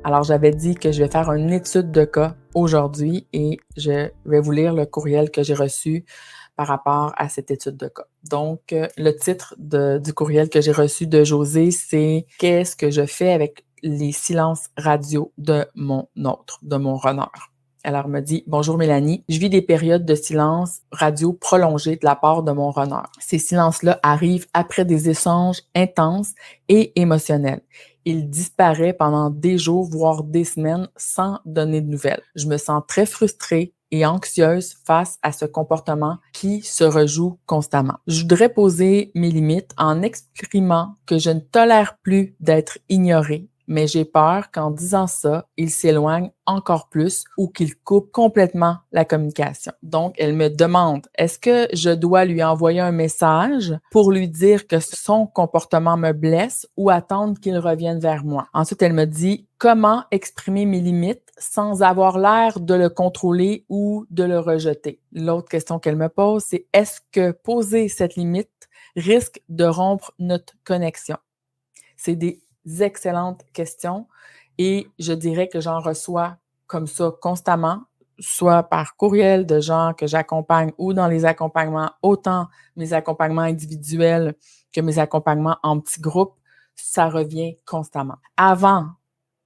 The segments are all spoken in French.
Alors, j'avais dit que je vais faire une étude de cas aujourd'hui et je vais vous lire le courriel que j'ai reçu par rapport à cette étude de cas. Donc, le titre du courriel que j'ai reçu de Josée, c'est « Qu'est-ce que je fais avec les silences radio de mon runner ?» Alors, elle me dit « Bonjour Mélanie, je vis des périodes de silence radio prolongées de la part de mon runner. Ces silences-là arrivent après des échanges intenses et émotionnels. Il disparaît pendant des jours, voire des semaines, sans donner de nouvelles. Je me sens très frustrée et anxieuse face à ce comportement qui se rejoue constamment. Je voudrais poser mes limites en exprimant que je ne tolère plus d'être ignorée, mais j'ai peur qu'en disant ça, il s'éloigne encore plus ou qu'il coupe complètement la communication. Donc, elle me demande, est-ce que je dois lui envoyer un message pour lui dire que son comportement me blesse ou attendre qu'il revienne vers moi? Ensuite, elle me dit, comment exprimer mes limites sans avoir l'air de le contrôler ou de le rejeter? L'autre question qu'elle me pose, c'est est-ce que poser cette limite risque de rompre notre connexion? C'est des excellentes questions et je dirais que j'en reçois comme ça constamment, soit par courriel de gens que j'accompagne ou dans les accompagnements, autant mes accompagnements individuels que mes accompagnements en petits groupes, ça revient constamment. Avant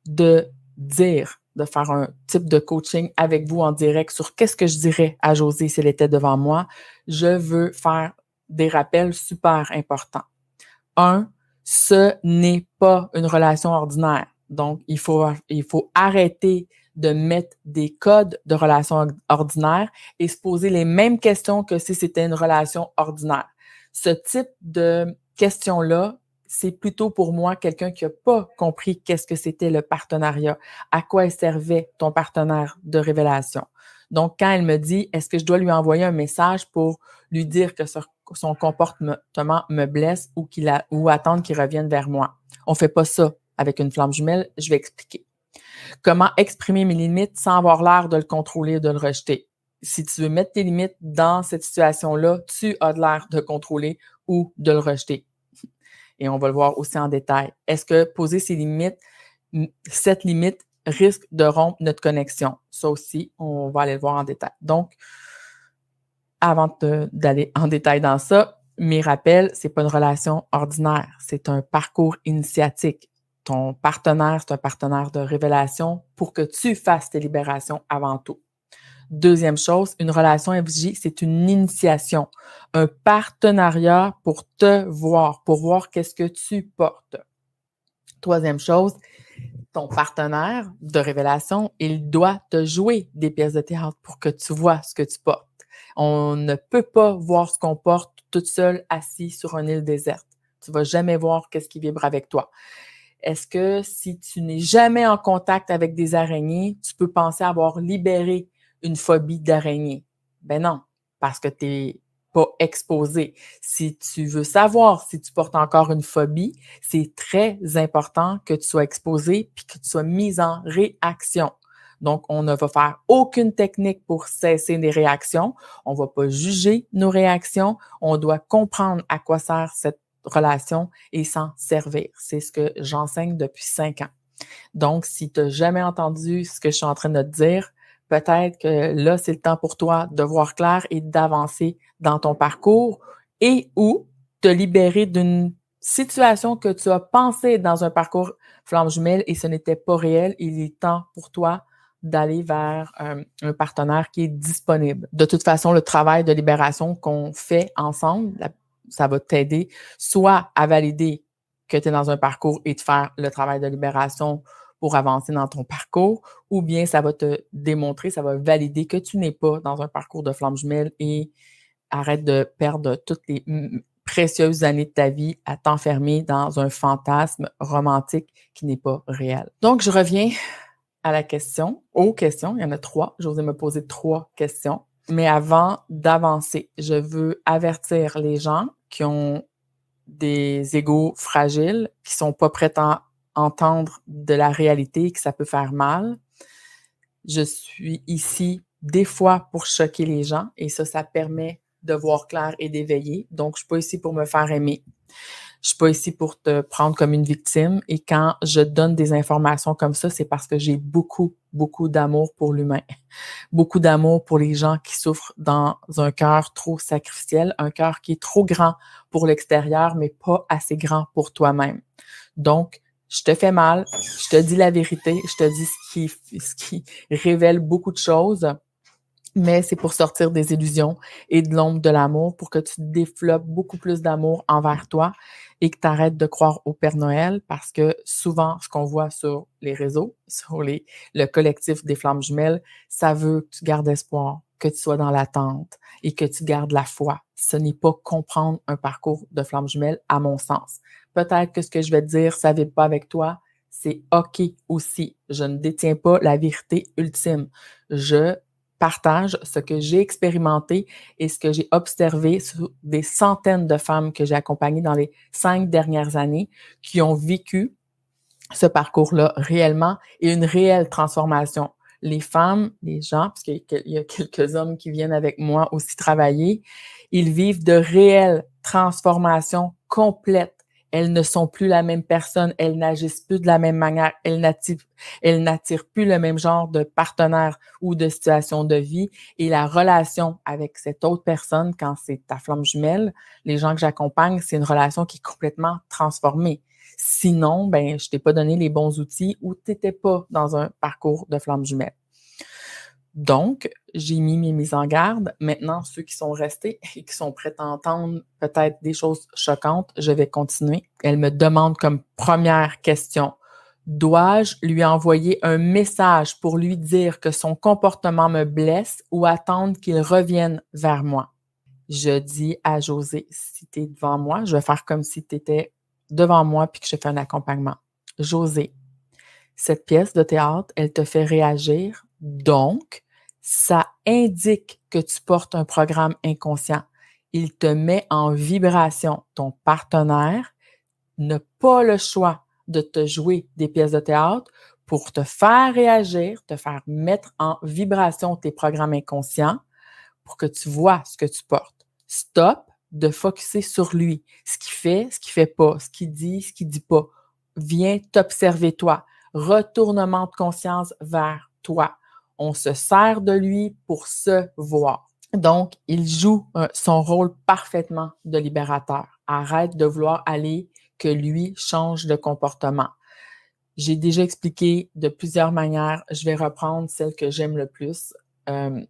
de faire un type de coaching avec vous en direct sur qu'est-ce que je dirais à Josée si elle était devant moi, je veux faire des rappels super importants. 1, ce n'est pas une relation ordinaire. Donc, il faut arrêter de mettre des codes de relation ordinaire et se poser les mêmes questions que si c'était une relation ordinaire. Ce type de questions-là, c'est plutôt pour moi quelqu'un qui n'a pas compris qu'est-ce que c'était le partenariat, à quoi il servait ton partenaire de révélation. Donc, quand elle me dit, est-ce que je dois lui envoyer un message pour lui dire que son comportement me blesse ou attendre qu'il revienne vers moi? On ne fait pas ça avec une flamme jumelle, je vais expliquer. Comment exprimer mes limites sans avoir l'air de le contrôler ou de le rejeter? Si tu veux mettre tes limites dans cette situation-là, tu as de l'air de contrôler ou de le rejeter. Et on va le voir aussi en détail. Est-ce que poser ces limites, cette limite risque de rompre notre connexion? Ça aussi, on va aller le voir en détail. Donc, avant d'aller en détail dans ça, mes rappels, c'est pas une relation ordinaire, c'est un parcours initiatique. Ton partenaire, c'est un partenaire de révélation pour que tu fasses tes libérations avant tout. Deuxième chose, une relation FJ, c'est une initiation, un partenariat pour te voir, pour voir qu'est-ce que tu portes. Troisième chose, ton partenaire de révélation, il doit te jouer des pièces de théâtre pour que tu vois ce que tu portes. On ne peut pas voir ce qu'on porte toute seule assis sur une île déserte. Tu vas jamais voir qu'est-ce qui vibre avec toi. Est-ce que si tu n'es jamais en contact avec des araignées, tu peux penser avoir libéré une phobie d'araignée? Ben non, parce que tu n'es pas exposé. Si tu veux savoir si tu portes encore une phobie, c'est très important que tu sois exposé puis que tu sois mis en réaction. Donc, on ne va faire aucune technique pour cesser les réactions. On ne va pas juger nos réactions. On doit comprendre à quoi sert cette relation et s'en servir. C'est ce que j'enseigne depuis 5 ans. Donc, si tu n'as jamais entendu ce que je suis en train de te dire, peut-être que là, c'est le temps pour toi de voir clair et d'avancer dans ton parcours et ou te libérer d'une situation que tu as pensé dans un parcours flamme jumelle et ce n'était pas réel. Il est temps pour toi d'aller vers un partenaire qui est disponible. De toute façon, le travail de libération qu'on fait ensemble, ça va t'aider soit à valider que tu es dans un parcours et de faire le travail de libération pour avancer dans ton parcours, ou bien ça va te démontrer, ça va valider que tu n'es pas dans un parcours de flamme jumelle et arrête de perdre toutes les précieuses années de ta vie à t'enfermer dans un fantasme romantique qui n'est pas réel. Donc, je reviens à la question, aux questions, il y en a 3, j'osais me poser 3 questions. Mais avant d'avancer, je veux avertir les gens qui ont des égos fragiles, qui sont pas prêts à entendre de la réalité, que ça peut faire mal. Je suis ici des fois pour choquer les gens et ça permet de voir clair et d'éveiller. Donc, je suis pas ici pour me faire aimer. Je suis pas ici pour te prendre comme une victime et quand je donne des informations comme ça, c'est parce que j'ai beaucoup, beaucoup d'amour pour l'humain. Beaucoup d'amour pour les gens qui souffrent dans un cœur trop sacrificiel, un cœur qui est trop grand pour l'extérieur, mais pas assez grand pour toi-même. Donc, je te fais mal, je te dis la vérité, je te dis ce qui révèle beaucoup de choses, mais c'est pour sortir des illusions et de l'ombre de l'amour, pour que tu développes beaucoup plus d'amour envers toi et que tu arrêtes de croire au Père Noël, parce que souvent, ce qu'on voit sur les réseaux, sur le collectif des Flammes Jumelles, ça veut que tu gardes espoir, que tu sois dans l'attente et que tu gardes la foi. Ce n'est pas comprendre un parcours de Flammes Jumelles, à mon sens. Peut-être que ce que je vais te dire, ça ne vibre pas avec toi, c'est OK aussi. Je ne détiens pas la vérité ultime. Je partage ce que j'ai expérimenté et ce que j'ai observé sur des centaines de femmes que j'ai accompagnées dans les 5 dernières années qui ont vécu ce parcours-là réellement et une réelle transformation. Les femmes, les gens, parce qu'il y a quelques hommes qui viennent avec moi aussi travailler, ils vivent de réelles transformations complètes. Elles ne sont plus la même personne, elles n'agissent plus de la même manière, elles n'attirent plus le même genre de partenaire ou de situation de vie. Et la relation avec cette autre personne, quand c'est ta flamme jumelle, les gens que j'accompagne, c'est une relation qui est complètement transformée. Sinon, ben, je t'ai pas donné les bons outils ou tu n'étais pas dans un parcours de flamme jumelle. Donc, j'ai mis mes mises en garde. Maintenant, ceux qui sont restés et qui sont prêts à entendre peut-être des choses choquantes, je vais continuer. Elle me demande comme première question, dois-je lui envoyer un message pour lui dire que son comportement me blesse ou attendre qu'il revienne vers moi? Je dis à Josée, si tu es devant moi, je vais faire comme si tu étais devant moi puis que je fais un accompagnement. Josée, cette pièce de théâtre, elle te fait réagir, donc ça indique que tu portes un programme inconscient. Il te met en vibration. Ton partenaire n'a pas le choix de te jouer des pièces de théâtre pour te faire réagir, te faire mettre en vibration tes programmes inconscients pour que tu vois ce que tu portes. Stop de focusser sur lui, ce qu'il fait pas, ce qu'il dit pas. Viens t'observer toi. Retournement de conscience vers toi. On se sert de lui pour se voir. Donc, il joue son rôle parfaitement de libérateur. Arrête de vouloir aller que lui change de comportement. J'ai déjà expliqué de plusieurs manières. Je vais reprendre celle que j'aime le plus,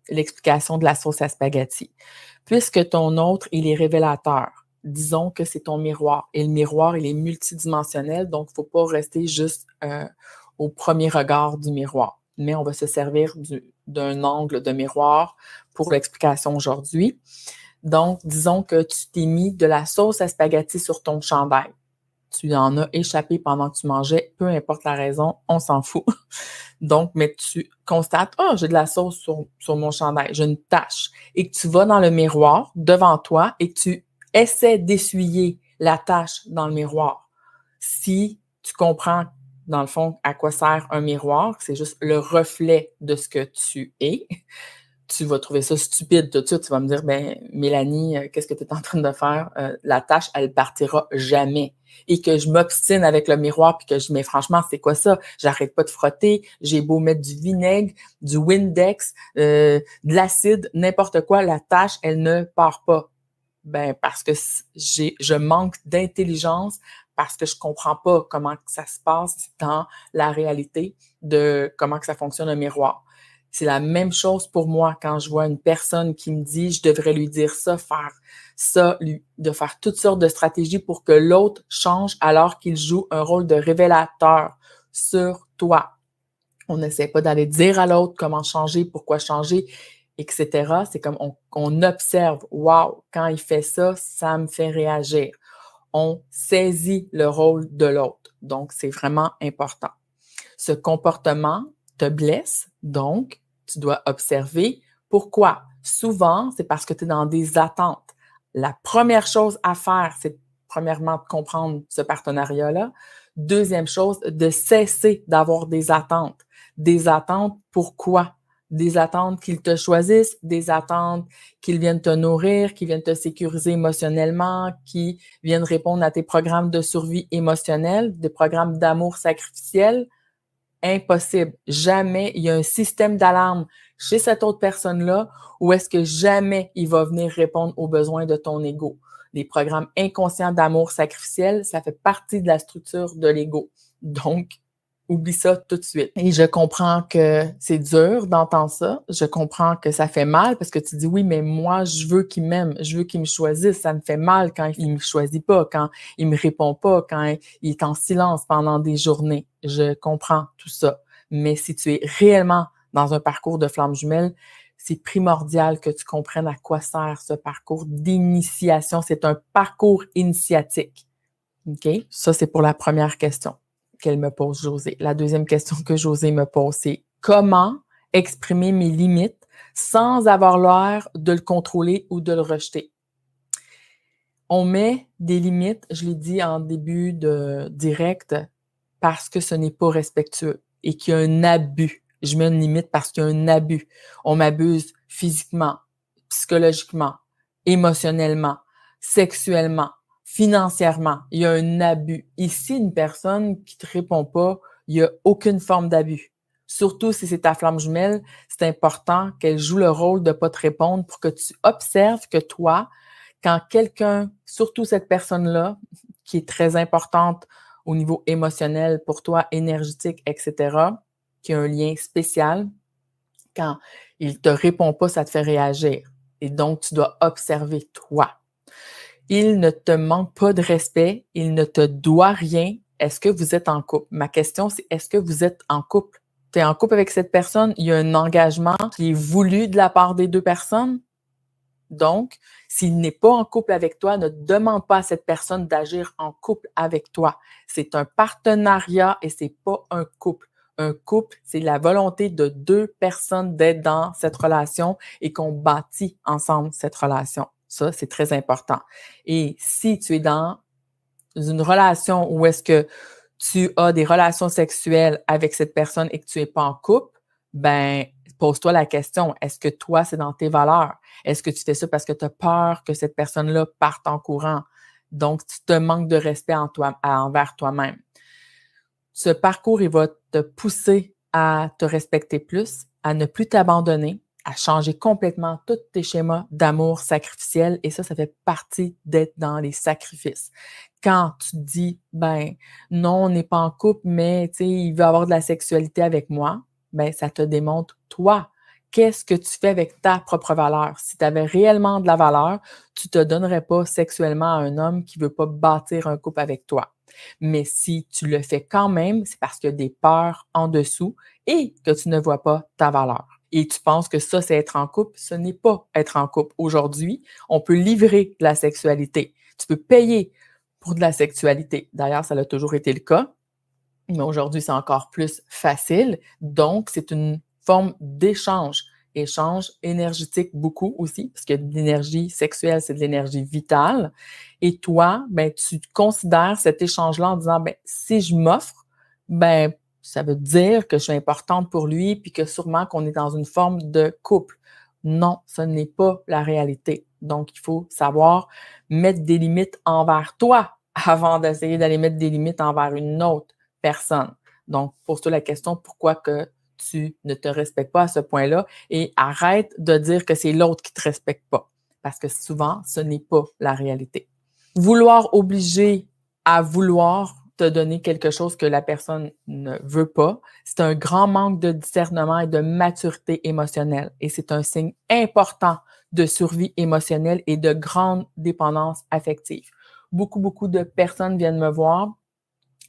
l'explication de la sauce à spaghetti. Puisque ton autre, il est révélateur, disons que c'est ton miroir. Et le miroir, il est multidimensionnel, donc il ne faut pas rester juste au premier regard du miroir. Mais on va se servir d'un angle de miroir pour l'explication aujourd'hui. Donc, disons que tu t'es mis de la sauce à spaghetti sur ton chandail. Tu en as échappé pendant que tu mangeais, peu importe la raison, on s'en fout. Donc, mais tu constates, oh, j'ai de la sauce sur mon chandail, j'ai une tache. Et que tu vas dans le miroir devant toi et que tu essaies d'essuyer la tache dans le miroir. Si tu comprends, dans le fond, à quoi sert un miroir, c'est juste le reflet de ce que tu es, tu vas trouver ça stupide tout de suite. Tu vas me dire, ben Mélanie, qu'est-ce que tu es en train de faire? La tâche, elle partira jamais. Et que je m'obstine avec le miroir puis que je dis, mais franchement, c'est quoi ça? J'arrête pas de frotter. J'ai beau mettre du vinaigre, du Windex, de l'acide, n'importe quoi. La tâche, elle ne part pas. Ben parce que je manque d'intelligence, parce que je comprends pas comment que ça se passe dans la réalité de comment que ça fonctionne un miroir. C'est la même chose pour moi quand je vois une personne qui me dit je devrais lui dire ça, faire ça, de faire toutes sortes de stratégies pour que l'autre change alors qu'il joue un rôle de révélateur sur toi. On n'essaie pas d'aller dire à l'autre comment changer, pourquoi changer, etc. C'est comme on observe, wow, quand il fait ça, ça me fait réagir. On saisit le rôle de l'autre. Donc, c'est vraiment important. Ce comportement te blesse, donc tu dois observer pourquoi. Souvent, c'est parce que tu es dans des attentes. La première chose à faire, c'est premièrement de comprendre ce partenariat-là. Deuxième chose, de cesser d'avoir des attentes. Des attentes, pourquoi? des attentes qu'ils te choisissent, des attentes qu'ils viennent te nourrir, qu'ils viennent te sécuriser émotionnellement, qui viennent répondre à tes programmes de survie émotionnelle, des programmes d'amour sacrificiel. Impossible. Jamais il y a un système d'alarme chez cette autre personne-là où est-ce que jamais il va venir répondre aux besoins de ton ego. Les programmes inconscients d'amour sacrificiel, ça fait partie de la structure de l'ego. Donc, oublie ça tout de suite. Et je comprends que c'est dur d'entendre ça. Je comprends que ça fait mal parce que tu dis oui, mais moi, je veux qu'il m'aime, je veux qu'il me choisisse. Ça me fait mal quand il me choisit pas, quand il me répond pas, quand il est en silence pendant des journées. Je comprends tout ça. Mais si tu es réellement dans un parcours de flamme jumelle, c'est primordial que tu comprennes à quoi sert ce parcours d'initiation. C'est un parcours initiatique. OK? Ça, c'est pour la première question qu'elle me pose, Josée. La deuxième question que Josée me pose, c'est comment exprimer mes limites sans avoir l'air de le contrôler ou de le rejeter? On met des limites, je l'ai dit en début de direct, parce que ce n'est pas respectueux et qu'il y a un abus. Je mets une limite parce qu'il y a un abus. On m'abuse physiquement, psychologiquement, émotionnellement, sexuellement, financièrement. Il y a un abus. Ici, une personne qui te répond pas, il y a aucune forme d'abus. Surtout si c'est ta flamme jumelle, c'est important qu'elle joue le rôle de pas te répondre pour que tu observes que toi, quand quelqu'un, surtout cette personne-là, qui est très importante au niveau émotionnel pour toi, énergétique, etc., qui a un lien spécial, quand il te répond pas, ça te fait réagir. Et donc, tu dois observer toi. Il ne te manque pas de respect, il ne te doit rien. Est-ce que vous êtes en couple? Ma question, c'est est-ce que vous êtes en couple? Tu es en couple avec cette personne, il y a un engagement qui est voulu de la part des deux personnes. Donc, s'il n'est pas en couple avec toi, ne demande pas à cette personne d'agir en couple avec toi. C'est un partenariat et c'est pas un couple. Un couple, c'est la volonté de deux personnes d'être dans cette relation et qu'on bâtit ensemble cette relation. Ça, c'est très important. Et si tu es dans une relation où est-ce que tu as des relations sexuelles avec cette personne et que tu n'es pas en couple, ben, pose-toi la question, est-ce que toi, c'est dans tes valeurs? Est-ce que tu fais ça parce que tu as peur que cette personne-là parte en courant? Donc, tu te manques de respect envers toi-même. Ce parcours, il va te pousser à te respecter plus, à ne plus t'abandonner, à changer complètement tous tes schémas d'amour sacrificiel. Et ça fait partie d'être dans les sacrifices. Quand tu te dis, ben non, on n'est pas en couple, mais tu sais, il veut avoir de la sexualité avec moi, ben ça te démontre toi. Qu'est-ce que tu fais avec ta propre valeur? Si tu avais réellement de la valeur, tu te donnerais pas sexuellement à un homme qui veut pas bâtir un couple avec toi. Mais si tu le fais quand même, c'est parce qu'il y a des peurs en dessous et que tu ne vois pas ta valeur. Et tu penses que ça, c'est être en couple. Ce n'est pas être en couple. Aujourd'hui, on peut livrer de la sexualité. Tu peux payer pour de la sexualité. D'ailleurs, ça a toujours été le cas. Mais aujourd'hui, c'est encore plus facile. Donc, c'est une forme d'échange. Échange énergétique beaucoup aussi, parce que l'énergie sexuelle, c'est de l'énergie vitale. Et toi, ben, tu considères cet échange-là en disant, ben, si je m'offre, ben, ça veut dire que je suis importante pour lui, puis que sûrement qu'on est dans une forme de couple. Non, ce n'est pas la réalité. Donc, il faut savoir mettre des limites envers toi avant d'essayer d'aller mettre des limites envers une autre personne. Donc, pose-toi la question, pourquoi que tu ne te respectes pas à ce point-là et arrête de dire que c'est l'autre qui te respecte pas. Parce que souvent, ce n'est pas la réalité. Vouloir obliger à vouloir te donner quelque chose que la personne ne veut pas, c'est un grand manque de discernement et de maturité émotionnelle. Et c'est un signe important de survie émotionnelle et de grande dépendance affective. Beaucoup de personnes viennent me voir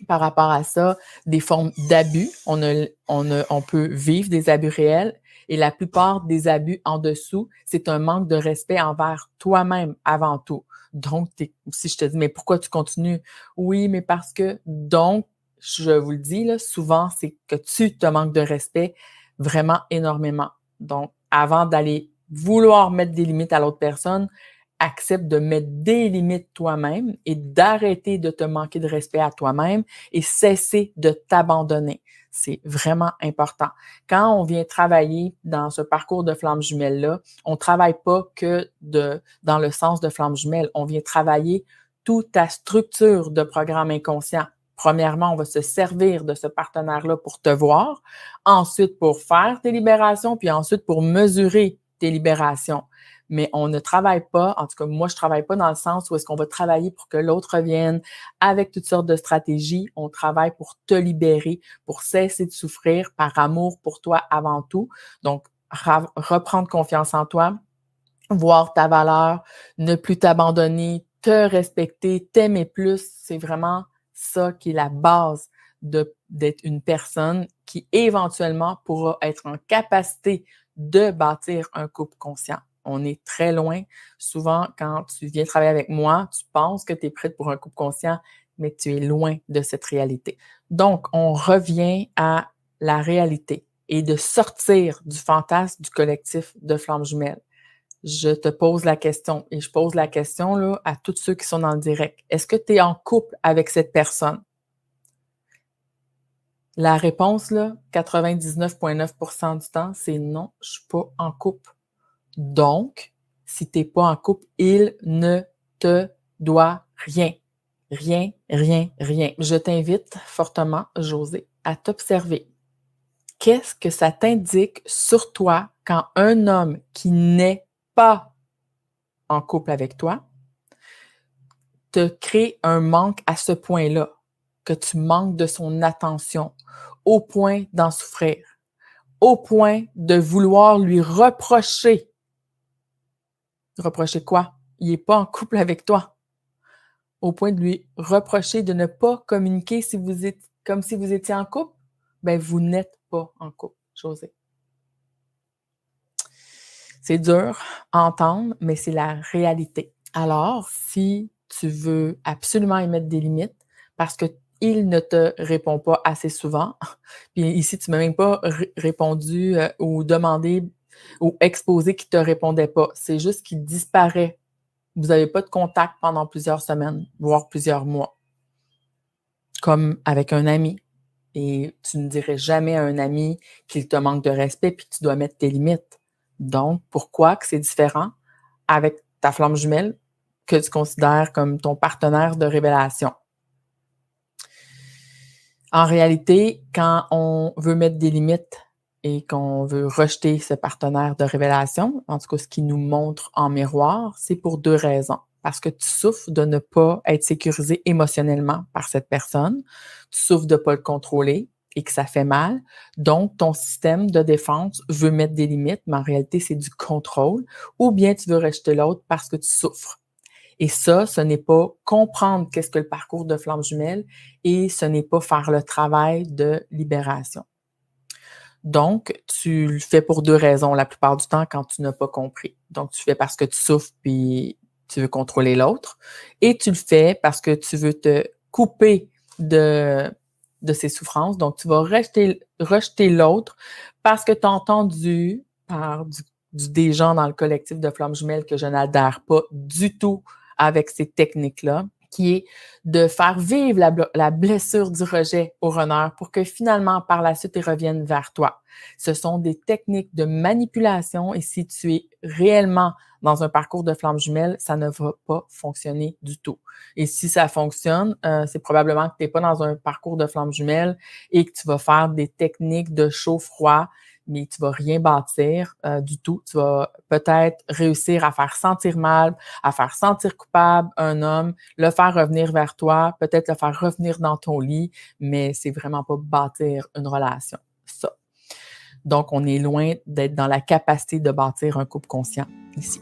par rapport à ça, des formes d'abus. On peut vivre des abus réels et la plupart des abus en dessous, c'est un manque de respect envers toi-même avant tout. Donc, si je te dis, mais pourquoi tu continues? Oui, mais parce que, donc, je vous le dis, là, souvent, c'est que tu te manques de respect vraiment énormément. Donc, avant d'aller vouloir mettre des limites à l'autre personne, accepte de mettre des limites toi-même et d'arrêter de te manquer de respect à toi-même et cesser de t'abandonner. C'est vraiment important. Quand on vient travailler dans ce parcours de flamme jumelle-là, on ne travaille pas que dans le sens de flamme jumelle. On vient travailler toute ta structure de programme inconscient. Premièrement, on va se servir de ce partenaire-là pour te voir, ensuite pour faire tes libérations, puis ensuite pour mesurer tes libérations. Mais on ne travaille pas, en tout cas moi je ne travaille pas dans le sens où est-ce qu'on va travailler pour que l'autre revienne avec toutes sortes de stratégies. On travaille pour te libérer, pour cesser de souffrir par amour pour toi avant tout. Donc, reprendre confiance en toi, voir ta valeur, ne plus t'abandonner, te respecter, t'aimer plus, c'est vraiment ça qui est la base d'être une personne qui éventuellement pourra être en capacité de bâtir un couple conscient. On est très loin. Souvent, quand tu viens travailler avec moi, tu penses que tu es prête pour un couple conscient, mais tu es loin de cette réalité. Donc, on revient à la réalité et de sortir du fantasme du collectif de flammes jumelles. Je te pose la question et je pose la question là, à tous ceux qui sont dans le direct. Est-ce que tu es en couple avec cette personne? La réponse, là, 99,9% du temps, c'est non, je ne suis pas en couple. Donc, si tu n'es pas en couple, il ne te doit rien. Rien, rien, rien. Je t'invite fortement, Josée, à t'observer. Qu'est-ce que ça t'indique sur toi quand un homme qui n'est pas en couple avec toi te crée un manque à ce point-là, que tu manques de son attention, au point d'en souffrir, au point de vouloir lui reprocher. Reprocher quoi? Il n'est pas en couple avec toi. Au point de lui reprocher de ne pas communiquer comme si vous étiez en couple, ben vous n'êtes pas en couple, Josée. C'est dur à entendre, mais c'est la réalité. Alors, si tu veux absolument y mettre des limites, parce qu'il ne te répond pas assez souvent, puis ici, tu ne m'as même pas répondu ou demandé ou exposé qu'il ne te répondait pas. C'est juste qu'il disparaît. Vous n'avez pas de contact pendant plusieurs semaines, voire plusieurs mois, comme avec un ami. Et tu ne dirais jamais à un ami qu'il te manque de respect puis que tu dois mettre tes limites. Donc, pourquoi que c'est différent avec ta flamme jumelle que tu considères comme ton partenaire de révélation? En réalité, quand on veut mettre des limites et qu'on veut rejeter ce partenaire de révélation, en tout cas ce qui nous montre en miroir, c'est pour 2 raisons. Parce que tu souffres de ne pas être sécurisé émotionnellement par cette personne, tu souffres de ne pas le contrôler et que ça fait mal. Donc, ton système de défense veut mettre des limites, mais en réalité, c'est du contrôle. Ou bien tu veux rejeter l'autre parce que tu souffres. Et ça, ce n'est pas comprendre qu'est-ce que le parcours de flamme jumelle et ce n'est pas faire le travail de libération. Donc, tu le fais pour 2 raisons la plupart du temps quand tu n'as pas compris. Donc, tu fais parce que tu souffres puis tu veux contrôler l'autre et tu le fais parce que tu veux te couper de ses souffrances. Donc, tu vas rejeter l'autre parce que tu as entendu par des gens dans le collectif de flammes jumelles que je n'adhère pas du tout avec ces techniques-là, qui est de faire vivre la blessure du rejet au runner pour que finalement, par la suite, ils reviennent vers toi. Ce sont des techniques de manipulation et si tu es réellement dans un parcours de flamme jumelle, ça ne va pas fonctionner du tout. Et si ça fonctionne, c'est probablement que tu n'es pas dans un parcours de flamme jumelle et que tu vas faire des techniques de chaud-froid, mais tu vas rien bâtir du tout. Tu vas peut-être réussir à faire sentir mal, à faire sentir coupable un homme, le faire revenir vers toi, peut-être le faire revenir dans ton lit, mais c'est vraiment pas bâtir une relation, ça. Donc, on est loin d'être dans la capacité de bâtir un couple conscient ici.